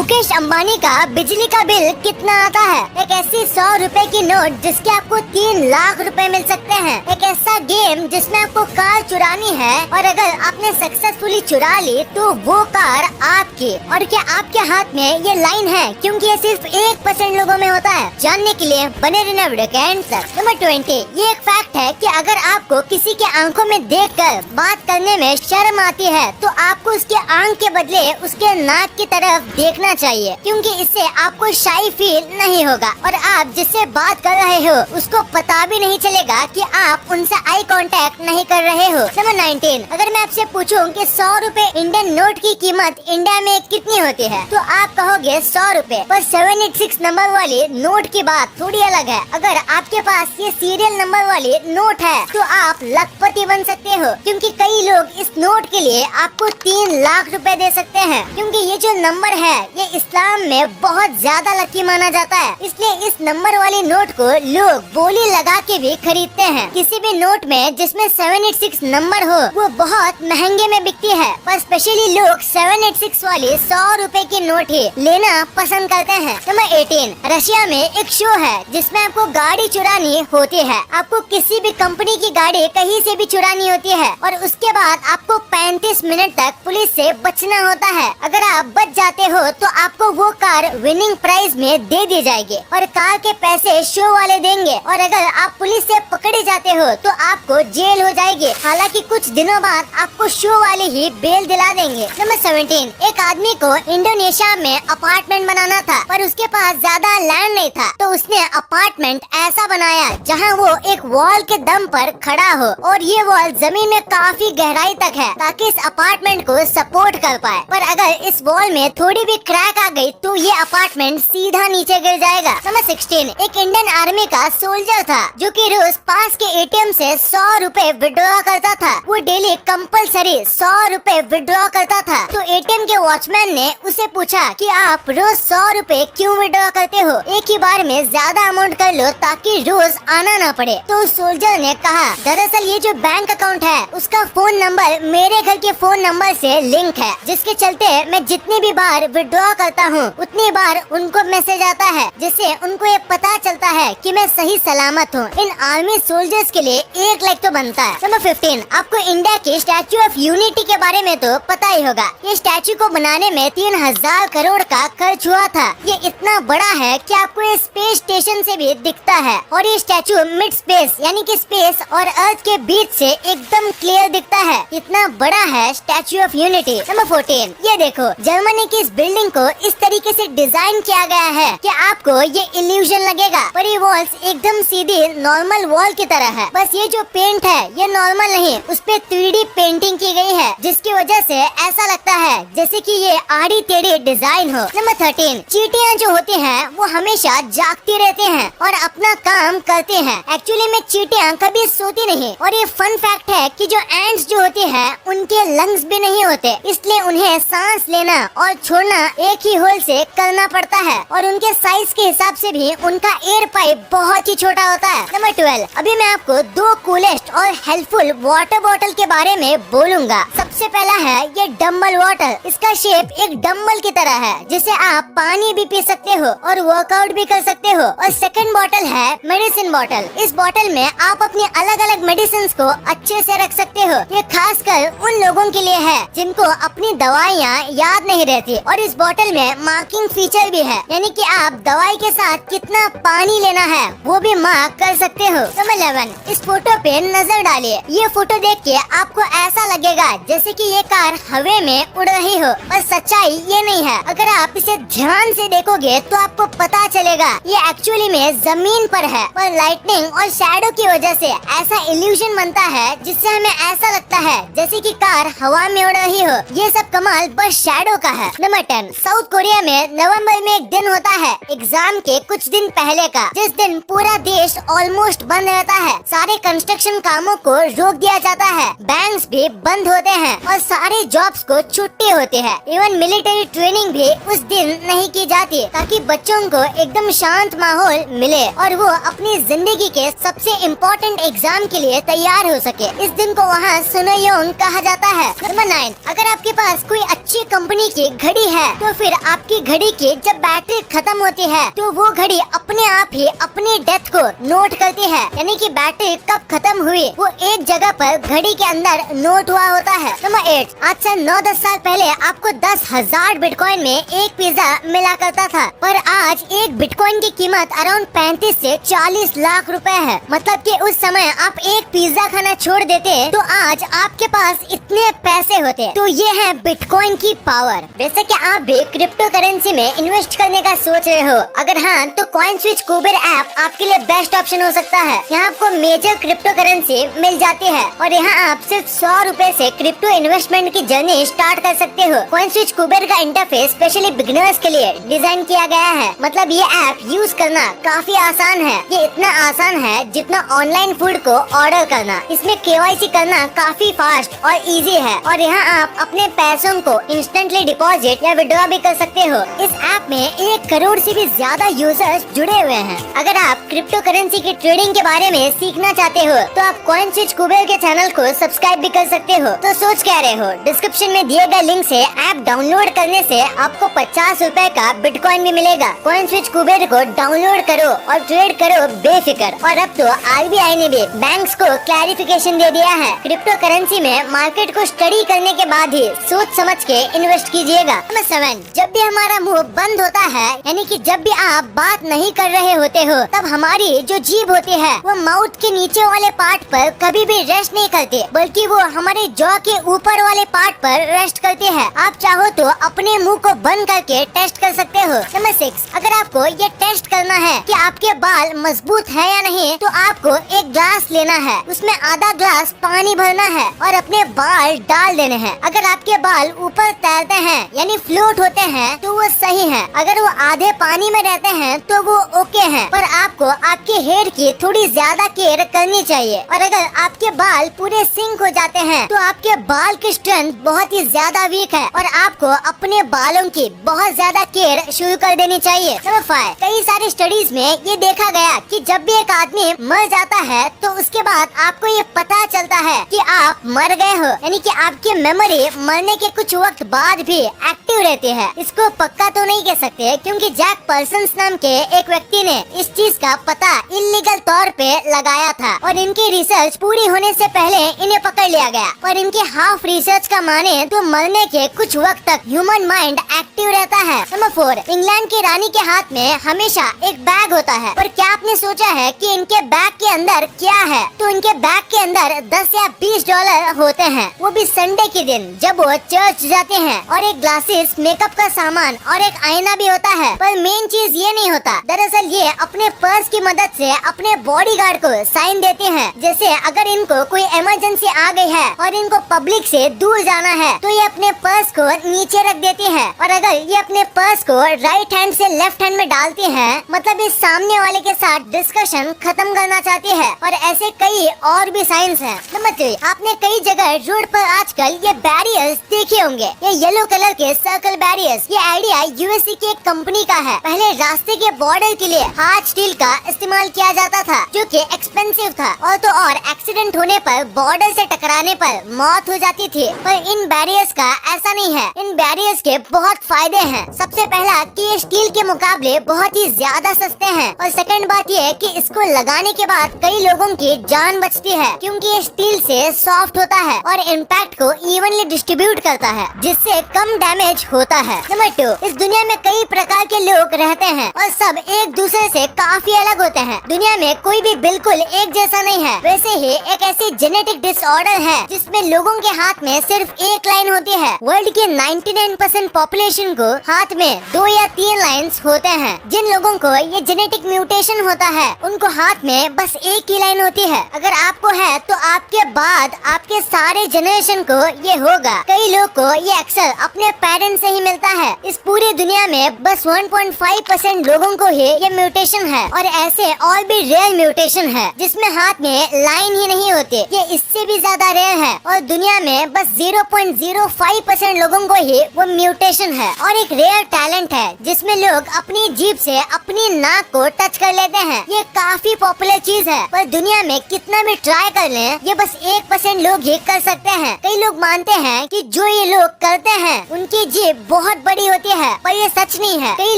मुकेश अंबानी का बिजली का बिल कितना आता है? एक ऐसी 100 रुपए की नोट जिसके आपको 3 लाख रुपए मिल सकते हैं। एक ऐसा गेम जिसमें आपको कार चुरानी है और अगर आपने सक्सेसफुली चुरा ली तो वो कार आपकी। और क्या आपके हाथ में ये लाइन है? क्योंकि ये सिर्फ 1% लोगों में होता है। जानने के लिए बने रहना वीडियो के एंड तक। नंबर 20, ये एक फैक्ट है कि अगर आपको किसी के आंखों में देखकर बात करने में शर्म आती है तो आपको उसके आंख के बदले उसके नाक की तरफ देखना चाहिए, क्योंकि इससे आपको शाई फील नहीं होगा और आप जिससे बात कर रहे हो उसको पता भी नहीं चलेगा कि आप उनसे आई कांटेक्ट नहीं कर रहे हो। नंबर 19, अगर मैं आपसे पूछूं कि 100 रुपए इंडियन नोट की कीमत इंडिया में कितनी होती है तो आप कहोगे 100 रुपए, पर 786 नंबर वाली नोट की बात थोड़ी अलग है। अगर आपके पास ये सीरियल नंबर वाली नोट है तो आप लखपति बन सकते हो, क्योंकि कई लोग इस नोट के लिए आपको 3 लाख रुपए दे सकते हैं। क्योंकि ये जो नंबर है ये इस्लाम में बहुत ज्यादा लकी माना जाता है, इसलिए इस नंबर वाली नोट को लोग बोली लगा के भी खरीदते हैं। किसी भी नोट में जिसमें 786 नंबर हो वो बहुत महंगे में बिकती है, पर स्पेशली लोग 786 वाली 100 रुपए की नोट ही लेना पसंद करते हैं। नंबर 18, रशिया में एक शो है जिसमें आपको गाड़ी चुरानी होती है। आपको किसी भी कंपनी की गाड़ी कहीं से भी चुरानी होती है और उसके बाद आपको 35 मिनट तक पुलिस से बचना होता है। अगर आप बच जाते हो तो आपको वो कार विनिंग प्राइज में दे दी जाएगी और कार के पैसे शो वाले देंगे, और अगर आप पुलिस से पकड़े जाते हो तो आपको जेल हो जाएगी। हालांकि कुछ दिनों बाद आपको शो वाले ही बेल दिला देंगे। नंबर 17, एक आदमी को इंडोनेशिया में अपार्टमेंट बनाना था पर उसके पास ज्यादा लैंड नहीं था, तो उसने अपार्टमेंट ऐसा बनाया जहाँ वो एक वॉल के दम पर खड़ा हो और ये वॉल जमीन में काफी गहराई तक है ताकि इस अपार्टमेंट को सपोर्ट कर पाए। पर अगर इस वॉल में थोड़ी भी क्रैक आ गई तो ये अपार्टमेंट सीधा नीचे गिर जाएगा। नंबर 16, एक इंडियन आर्मी का सोल्जर था जो कि रोज पास के एटीएम से 100 रुपए विड्रॉ करता था। वो डेली कंपलसरी 100 रुपए विड्रॉ करता था। तो एटीएम के वॉचमैन ने उसे पूछा कि आप रोज 100 रुपए क्यों विड्रॉ करते हो? एक ही बार में ज्यादा अमाउंट कर लो ताकि रोज आना ना पड़े। तो उस सोल्जर ने कहा, दरअसल ये जो बैंक अकाउंट है उसका फोन नंबर मेरे घर के फोन नंबर से लिंक है, जिसके चलते मैं जितनी भी बार विड्रॉ करता हूँ उतनी बार उनको मैसेज आता है, जिससे उनको ये पता चलता है कि मैं सही सलामत हूँ। इन आर्मी सोल्जर्स के लिए 1 लाइक तो बनता है। नंबर 15, आपको इंडिया के स्टैच्यू ऑफ यूनिटी के बारे में तो पता ही होगा। ये स्टैच्यू को बनाने में 3000 करोड़ का खर्च हुआ था। ये इतना बड़ा है कि आपको ये स्पेस स्टेशन से भी दिखता है और ये स्टैच्यू मिड स्पेस यानी कि स्पेस और अर्थ के बीच से एकदम क्लियर दिखता है। इतना बड़ा है स्टैच्यू ऑफ यूनिटी। नंबर 14, ये देखो जर्मनी की इस बिल्डिंग को इस तरीके से डिजाइन किया गया है कि आपको ये इल्यूजन लगेगा, पर ये वॉल्स एकदम सीधी नॉर्मल वॉल की तरह है। बस ये जो पेंट है ये नॉर्मल नहीं, उस पे 3D पेंटिंग की गई है, जिसकी वजह से ऐसा लगता है जैसे कि ये आड़ी टेढ़ी डिजाइन हो। नंबर 13, चींटियां जो होती हैं वो हमेशा जागती रहती हैं और अपना काम करती हैं। एक्चुअली में चींटियां कभी सोती नहीं, और ये फन फैक्ट है कि जो एंड्स जो होती हैं उनके लंग्स भी नहीं होते, इसलिए उन्हें सांस लेना और छोड़ना एक ही होल से करना पड़ता है और उनके साइज के हिसाब से भी उनका एयर पाइप बहुत ही छोटा होता है। नंबर 12, अभी मैं आपको 2 कूलेस्ट और हेल्पफुल वाटर बॉटल के बारे में बोलूंगा। सबसे पहला है ये डम्बल वाटर। इसका शेप एक डम्बल की तरह है जिसे आप पानी भी पी सकते हो और वर्कआउट भी कर सकते हो। और सेकंड बॉटल है मेडिसिन बॉटल। इस बॉटल में आप अपनी अलग अलग मेडिसिन को अच्छे से रख सकते हो। ये खासकर उन लोगों के लिए है जिनको अपनी दवाइयाँ याद नहीं रहती, और इस बोतल में मार्किंग फीचर भी है, यानी कि आप दवाई के साथ कितना पानी लेना है वो भी मार्क कर सकते हो। नंबर 11, इस फोटो पे नजर डालिए। ये फोटो देख के आपको ऐसा लगेगा जैसे कि ये कार हवे में उड़ रही हो, पर सच्चाई ये नहीं है। अगर आप इसे ध्यान से देखोगे तो आपको पता चलेगा ये एक्चुअली में जमीन पर है, पर लाइटनिंग और शैडो की वजह से ऐसा इल्यूजन बनता है जिससे हमें ऐसा लगता है जैसे कि कार हवा में उड़ रही हो। ये सब कमाल बस शैडो का है। नंबर 10, साउथ कोरिया में नवंबर में एक दिन होता है एग्जाम के कुछ दिन पहले का, जिस दिन पूरा देश ऑलमोस्ट बंद रहता है। सारे कंस्ट्रक्शन कामों को रोक दिया जाता है, बैंक्स भी बंद होते हैं और सारे जॉब्स को छुट्टी होती है। इवन मिलिट्री ट्रेनिंग भी उस दिन नहीं की जाती ताकि बच्चों को एकदम शांत माहौल मिले और वो अपनी जिंदगी के सबसे इम्पोर्टेंट एग्जाम के लिए तैयार हो सके। इस दिन को वहाँ सुनोयोंग कहा जाता है। नंबर 9, अगर आपके पास कोई अच्छी कंपनी की घड़ी है तो फिर आपकी घड़ी की जब बैटरी खत्म होती है तो वो घड़ी अपने आप ही अपनी डेथ को नोट करती है, यानी कि बैटरी कब खत्म हुई वो एक जगह पर घड़ी के अंदर नोट हुआ होता है। नंबर 8, आज से 9-10 साल पहले आपको 10,000 बिटकॉइन में एक पिज्जा मिला करता था, पर आज एक बिटकॉइन की कीमत अराउंड 35 से 40 लाख रुपए है। मतलब कि उस समय आप एक पिज्जा खाना छोड़ देते तो आज आपके पास इतने पैसे होते। तो ये है बिटकॉइन की पावर। वैसे कि आप भी क्रिप्टो करेंसी में इन्वेस्ट करने का सोच रहे हो, अगर हाँ तो कॉइन स्विच कुबेर ऐप आपके लिए बेस्ट ऑप्शन हो सकता है। यहाँ आपको मेजर क्रिप्टो करेंसी मिल जाती है और यहाँ आप सिर्फ 100 रुपए से क्रिप्टो इन्वेस्टमेंट की जर्नी स्टार्ट कर सकते हो। कॉइन स्विच कुबेर का इंटरफेस स्पेशली बिगिनर्स के लिए डिजाइन किया गया है। मतलब ये ऐप यूज करना काफी आसान है। ये इतना आसान है जितना ऑनलाइन फूड को ऑर्डर करना। इसमें KYC करना काफी फास्ट और इजी है और यहाँ आप अपने पैसों को इंस्टेंटली डिपॉजिट या विड्रॉ भी कर सकते हो। इस ऐप में 1 करोड़ से भी ज्यादा यूजर्स जुड़े हुए हैं। अगर आप क्रिप्टो करेंसी की ट्रेडिंग के बारे में सीखना चाहते हो तो आप कॉइन स्विच कुबेर के चैनल को सब्सक्राइब भी कर सकते हो। तो सोच क्या रहे हो, डिस्क्रिप्शन में दिए गए लिंक से ऐप डाउनलोड करने से आपको 50 रुपए का बिटकॉइन भी मिलेगा। कॉइन स्विच कुबेर को डाउनलोड करो और ट्रेड करो बेफिक्र। और अब तो RBI ने भी बैंक्स को क्लैरिफिकेशन दे दिया है, क्रिप्टो करेंसी में मार्केट को स्टडी करने के बाद ही सोच समझ के इन्वेस्ट कीजिएगा। नंबर 7, जब भी हमारा मुंह बंद होता है, यानी कि जब भी आप बात नहीं कर रहे होते हो, तब हमारी जो जीभ होती है वो माउथ के नीचे वाले पार्ट पर कभी भी रेस्ट नहीं करती, बल्कि वो हमारे जॉ के ऊपर वाले पार्ट पर रेस्ट करती है। आप चाहो तो अपने मुंह को बंद करके टेस्ट कर सकते हो। नंबर 6, अगर आपको ये टेस्ट करना है कि आपके बाल मजबूत है या नहीं, तो आपको एक ग्लास लेना है, उसमें आधा ग्लास पानी भरना है और अपने बाल डाल देने हैं। अगर आपके बाल ऊपर तैरते हैं यानी फ्लोट होते हैं तो वो सही है, अगर वो आधे पानी में रहते हैं तो वो ओके है। पर आपको आपके हेयर की थोड़ी ज्यादा केयर करनी चाहिए। और अगर आपके बाल पूरे सिंक हो जाते हैं तो आपके बाल की स्ट्रेंथ बहुत ही ज्यादा वीक है और आपको अपने बालों की बहुत ज्यादा केयर शुरू कर देनी चाहिए। नंबर 5, कई सारी स्टडीज में ये देखा गया कि जब भी एक आदमी मर जाता है तो उसके बाद आपको ये पता चलता है कि आप मर गए हो, यानी कि आपकी मेमोरी मरने के कुछ वक्त बाद भी एक्टिव रहती है। इसको पक्का तो नहीं कह सकते क्योंकि जैक पर्सन्स नाम के एक व्यक्ति ने इस चीज का पता इल्लीगल तौर पे लगाया था और इनकी रिसर्च पूरी होने से पहले इन्हें पकड़ लिया गया। और इनके हाफ रिसर्च का माने तो मरने के कुछ वक्त तक ह्यूमन माइंड एक्टिव रहता है। नंबर 4, इंग्लैंड की रानी के हाथ में हमेशा एक बैग होता है, पर क्या आपने सोचा है कि इनके बैग के अंदर क्या है? तो इनके बैग के अंदर 10 या 20 डॉलर होते हैं, वो भी संडे के दिन जब वो चर्च जाते हैं, और एक ग्लासेस, मेकअप का सामान और एक आईना भी होता है। पर मेन चीज ये नहीं होता, दरअसल ये अपने पर्स की मदद से अपने बॉडीगार्ड को साइन देते हैं। जैसे अगर इनको कोई इमरजेंसी आ गई है और इनको पब्लिक से दूर जाना है तो ये अपने पर्स को नीचे रख देती है, और अगर ये अपने पर्स को राइट हैंड से लेफ्ट हैंड में डालती है मतलब इस सामने वाले के साथ डिस्कशन खत्म करना चाहती है। और ऐसे कई और भी साइंस हैं। नंबर 3, आपने कई जगह रोड पर आजकल ये बैरियर्स देखे होंगे, ये येलो कलर के सर्कल बैरियर्स। ये आइडिया यूएसए की एक कंपनी का है। पहले रास्ते के बॉर्डर के लिए हार्ड स्टील का इस्तेमाल किया जाता था जो कि एक्सपेंसिव था, और तो और एक्सीडेंट होने पर बॉर्डर से टकराने पर मौत हो जाती थी। पर इन बैरियर्स का ऐसा नहीं है, इन बैरियर्स के बहुत फायदे हैं। सबसे पहला कि ये स्टील के मुकाबले बहुत ही ज्यादा सस्ते हैं, और सेकंड बात ये है कि इसको लगाने के बाद कई लोगों की जान बचती है क्योंकि ये स्टील से सॉफ्ट होता है और इम्पैक्ट को इवनली डिस्ट्रीब्यूट करता है जिससे कम डैमेज होता है। नंबर 2, इस दुनिया में कई प्रकार के लोग रहते हैं और सब एक दूसरे से काफी अलग होते हैं। दुनिया में कोई भी बिल्कुल एक जैसा नहीं है। वैसे ही एक ऐसी जेनेटिक डिसऑर्डर है जिसमें लोगों के हाथ में सिर्फ एक लाइन होती है। वर्ल्ड के 99% पॉपुलेशन को हाथ में 2 या 3 लाइन्स होते हैं। जिन लोगों को ये जेनेटिक म्यूटेशन होता है उनको हाथ में बस एक ही लाइन होती है। अगर आपको है तो आपके बाद आपके सारे जनरेशन को ये होगा। कई लोग को ये अक्सर अपने पेरेंट्स से ही मिलता है। इस पूरी दुनिया में बस 1.5% लोगों को ही ये म्यूटेशन है, और ऐसे और भी रेयर म्यूटेशन है जिसमें हाथ में लाइन ही नहीं होती। ये इससे भी ज्यादा रेयर है और दुनिया में बस 0.05% लोगों को ही वो म्यूटेशन है। और एक रेयर टैलेंट है जिसमें लोग अपनी जीभ से अपनी नाक को टच कर लेते हैं। ये काफी पॉपुलर चीज है, पर दुनिया में कितना भी ट्राई कर लें ये बस 1% लोग ही कर सकते हैं। कई लोग मानते हैं कि जो ये लोग करते हैं उनकी जीभ बहुत बहुत बड़ी होती है, पर ये सच नहीं है। कई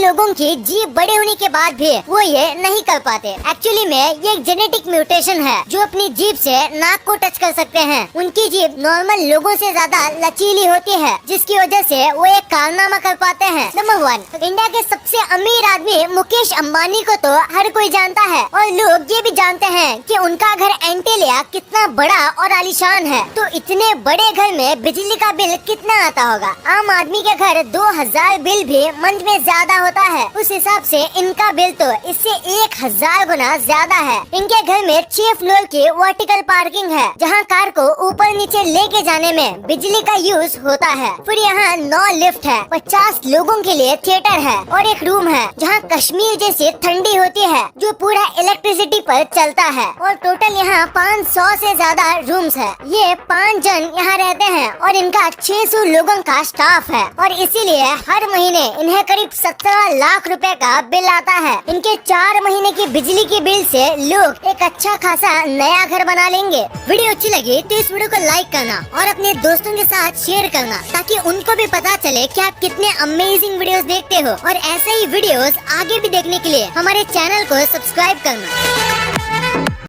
लोगों की जीभ बड़े होने के बाद भी वो ये नहीं कर पाते। एक्चुअली में ये एक जेनेटिक म्यूटेशन है जो अपनी जीभ से नाक को टच कर सकते हैं। उनकी जीभ नॉर्मल लोगों से ज्यादा लचीली होती है, जिसकी वजह से वो एक कारनामा कर पाते हैं। नंबर 1, इंडिया के सबसे अमीर आदमी मुकेश अंबानी को तो हर कोई जानता है और लोग ये भी जानते हैं कि उनका घर एंटीलिया कितना बड़ा और आलीशान है। तो इतने बड़े घर में बिजली का बिल कितना आता होगा? आम आदमी के घर 2000 बिल भी मंथ में ज्यादा होता है। उस हिसाब से इनका बिल तो इससे 1000 गुना ज्यादा है। इनके घर में 6 फ्लोर की वर्टिकल पार्किंग है, जहाँ कार को ऊपर नीचे लेके जाने में बिजली का यूज होता है। फिर यहाँ 9 लिफ्ट है, 50 लोगों के लिए थिएटर है और एक रूम है जहाँ कश्मीर जैसी ठंडी होती है जो पूरा इलेक्ट्रिसिटी पर चलता है। और टोटल यहाँ 500 से ज्यादा रूम्स है। ये 5 जन यहाँ रहते हैं और इनका 600 लोगों का स्टाफ है और इसीलिए हर महीने इन्हें करीब 17 लाख रुपए का बिल आता है। इनके 4 महीने की बिजली की बिल से लोग एक अच्छा खासा नया घर बना लेंगे। वीडियो अच्छी लगी तो इस वीडियो को लाइक करना और अपने दोस्तों के साथ शेयर करना, ताकि उनको भी पता चले कि आप कितने अमेजिंग वीडियोस देखते हो। और ऐसे ही वीडियोस आगे भी देखने के लिए हमारे चैनल को सब्सक्राइब करना।